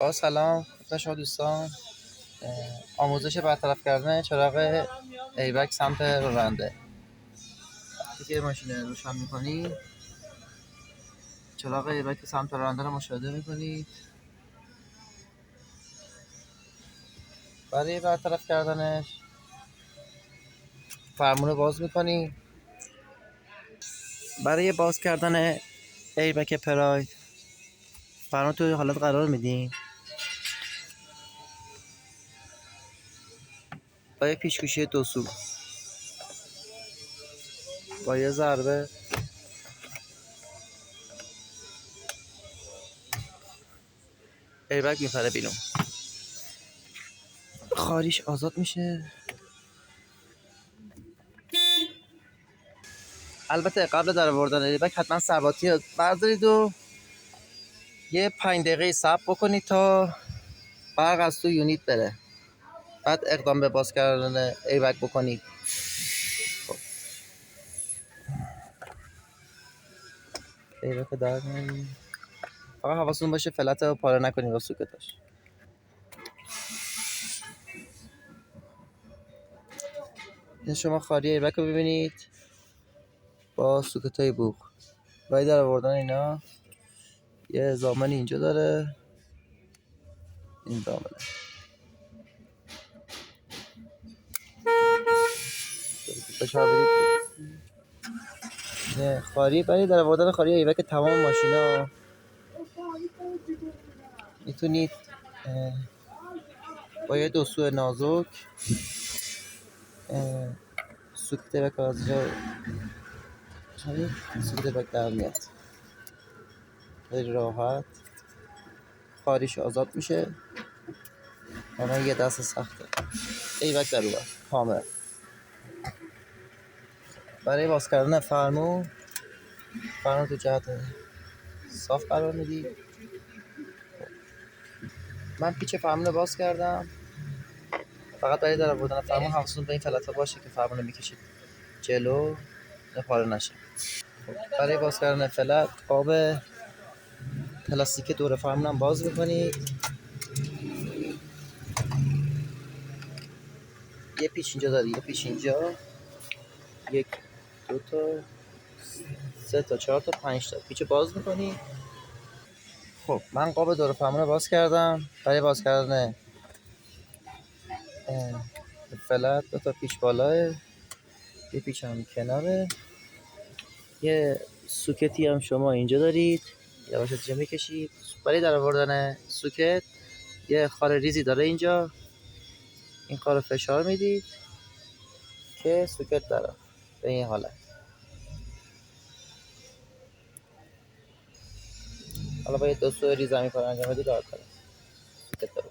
با سلام خدمت شما دوستان. آموزش برطرف کردن چراغ ایبک سمت راننده. وقتی که ماشین رو روشن می‌کنی چراغ ایبک سمت راننده رو مشاهده می‌کنید. برای برطرف کردنش فرمون رو باز می‌کنی. برای باز کردن ایبک پراید فرمون توی حالت قرار میدیم. با یه پیچ‌کشی دو سو با یه ضربه ایبک میپره بیرون، خاریش آزاد میشه. البته قبل در آوردن ایبک حتما ثباتی رو بردارید و یه 5 دقیقه صبر بکنید تا برق از تو یونیت بره، بعد اقدام به باز کردن ایبک بکنید. خب ایبک در میاریم، فقط حواستون باشه فلت رو پاره نکنید با سوکتاش. این شما خاری ایبک رو ببینید با سوکت های بوق. برای در آوردن اینا یه زامن اینجا داره، این زامنه فشار بدید. خاری برای در آوردن خاری ایبک تمام ماشینا میتونید با یه دوسو نازک سوکت ایبک از جا سوکت ایبک در میاد، خیلی راحت خاریش آزاد میشه. من یه دست سخته ایبک در اومد کامل. برای باز کردن فرمون تو جهت صاف قرار میدی. من پیچ فرمون رو باز کردم، فقط برای در آوردن فرمون حواستون به این فلتا باشه که فرمون رو میکشید جلو پاره نشه. برای باز کردن فلت قاب پلاستیک دور فرمون هم باز میکنید. یه پیچ اینجا داری، یه پیچ اینجا، یک دو تا سه تا چهار تا پنج تا پیچ باز میکنی. خب من قاب دور فرمون رو باز کردم. برای باز کردن فلت دو تا پیچ بالاه، یه پیچ هم کناره، یه سوکتی هم شما اینجا دارید، یواش اینجا میکشید. برای در آوردن سوکت یه خار ریزی داره اینجا، این خار فشار میدید که سوکت داره به این حالت. حالا باید دو سو ریز زمین کار انجام بدید راحت کنید سوکت داره.